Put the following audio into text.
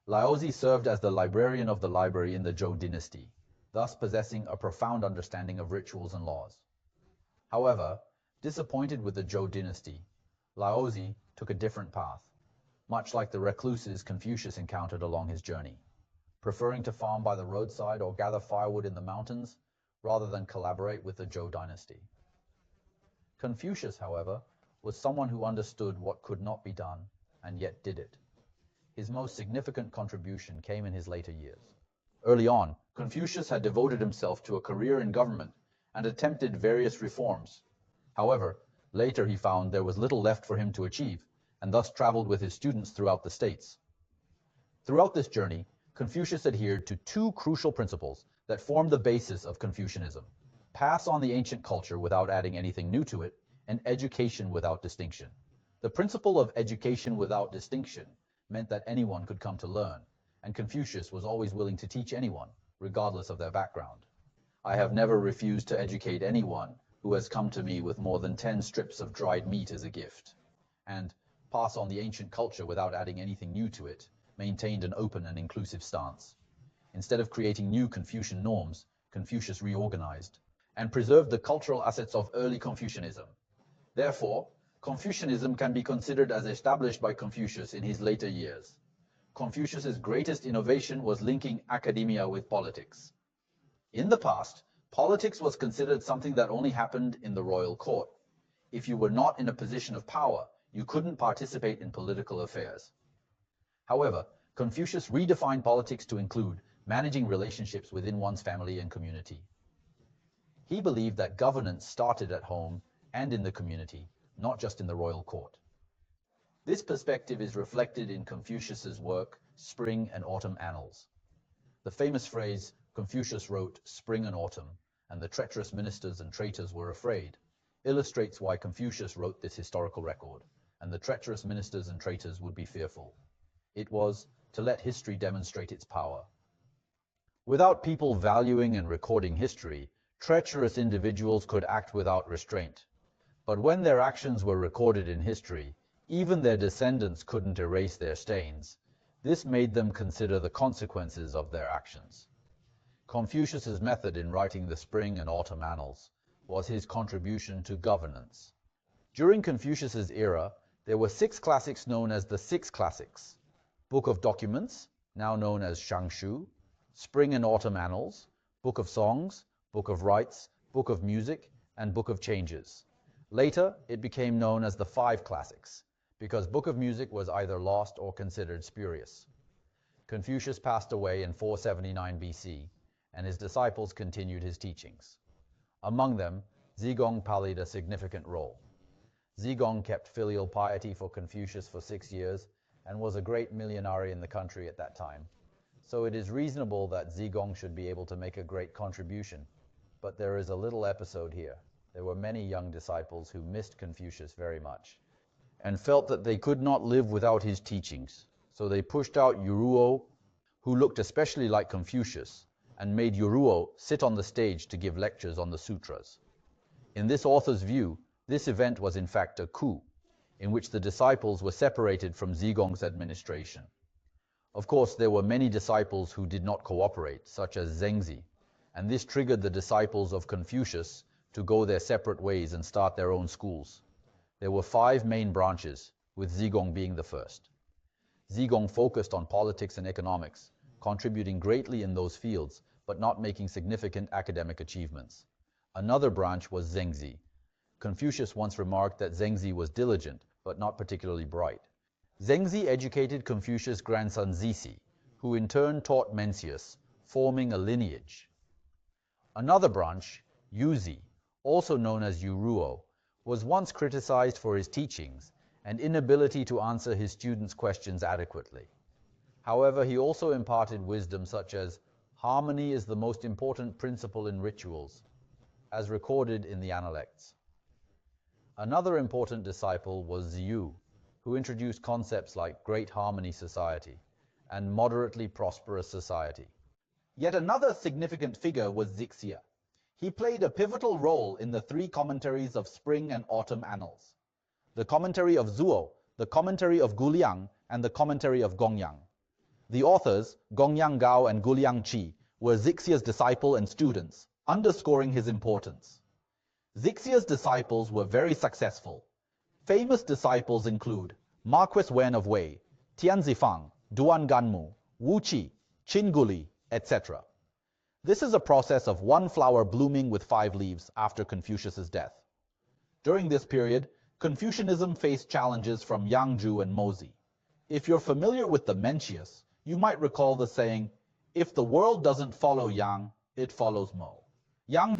Laozi served as the librarian of the library in the Zhou dynasty, thus possessing a profound understanding of rituals and laws. However, disappointed with the Zhou dynasty, Laozi took a different path, much like the recluses Confucius encountered along his journey, preferring to farm by the roadside or gather firewood in the mountains rather than collaborate with the Zhou dynasty. Confucius, however, was someone who understood what could not be done and yet did it. His most significant contribution came in his later years. Early on, Confucius had devoted himself to a career in government and attempted various reforms. However, later he found there was little left for him to achieve, and thus traveled with his students throughout the states. Throughout this journey, Confucius adhered to two crucial principles that formed the basis of Confucianism: pass on the ancient culture without adding anything new to it, and education without distinction. The principle of education without distinction meant that anyone could come to learn, and Confucius was always willing to teach anyone, regardless of their background. I have never refused to educate anyone who has come to me with more than 10 strips of dried meat as a gift, and pass on the ancient culture without adding anything new to it, maintained an open and inclusive stance. Instead of creating new Confucian norms, Confucius reorganized and preserved the cultural assets of early Confucianism. Therefore, Confucianism can be considered as established by Confucius in his later years. Confucius's greatest innovation was linking academia with politics. In the past, politics was considered something that only happened in the royal court. If you were not in a position of power, you couldn't participate in political affairs. However, Confucius redefined politics to include managing relationships within one's family and community. He believed that governance started at home and in the community, not just in the royal court. This perspective is reflected in Confucius's work, Spring and Autumn Annals. The famous phrase, Confucius wrote, "Spring and autumn, and the treacherous ministers and traitors were afraid," illustrates why Confucius wrote this historical record, and the treacherous ministers and traitors would be fearful. It was to let history demonstrate its power. Without people valuing and recording history, treacherous individuals could act without restraint. But when their actions were recorded in history, even their descendants couldn't erase their stains. This made them consider the consequences of their actions. Confucius's method in writing the Spring and Autumn Annals was his contribution to governance. During Confucius's era, there were 6 classics known as the 6 Classics: Book of Documents, now known as Shangshu; Spring and Autumn Annals; Book of Songs; Book of Rites; Book of Music; and Book of Changes. Later, it became known as the 5 Classics, because Book of Music was either lost or considered spurious. Confucius passed away in 479 BC, and his disciples continued his teachings. Among them, Zigong played a significant role. Zigong kept filial piety for Confucius for 6 years and was a great millionary in the country at that time. So it is reasonable that Zigong should be able to make a great contribution. But there is a little episode here. There were many young disciples who missed Confucius very much and felt that they could not live without his teachings. So they pushed out Yuruo, who looked especially like Confucius, and made Yuruo sit on the stage to give lectures on the sutras. In this author's view, this event was in fact a coup, in which the disciples were separated from Zigong's administration. Of course, there were many disciples who did not cooperate, such as Zengzi, and this triggered the disciples of Confucius to go their separate ways and start their own schools. There were 5 main branches, with Zigong being the first. Zigong focused on politics and economics, contributing greatly in those fields, but not making significant academic achievements. Another branch was Zengzi. Confucius once remarked that Zengzi was diligent, but not particularly bright. Zengzi educated Confucius' grandson Zisi, who in turn taught Mencius, forming a lineage. Another branch, Yuzi, also known as Yuruo, was once criticized for his teachings and inability to answer his students' questions adequately. However, he also imparted wisdom such as, "Harmony is the most important principle in rituals," as recorded in the Analects. Another important disciple was Ziyu, who introduced concepts like Great Harmony Society and Moderately Prosperous Society. Yet another significant figure was Zixia. He played a pivotal role in the 3 commentaries of Spring and Autumn Annals: the commentary of Zuo, the commentary of Guliang, and the commentary of Gongyang. The authors, Gongyang Gao and Guliang Qi, were Zixia's disciple and students, underscoring his importance. Zixia's disciples were very successful. Famous disciples include Marquis Wen of Wei, Tian Zifang, Duan Ganmu, Wu Qi, Qin Guli, etc. This is a process of one flower blooming with 5 leaves after Confucius's death. During this period, Confucianism faced challenges from Yangzhu and Mozi. If you're familiar with the Mencius, you might recall the saying, "If the world doesn't follow Yang, it follows Mo." Yang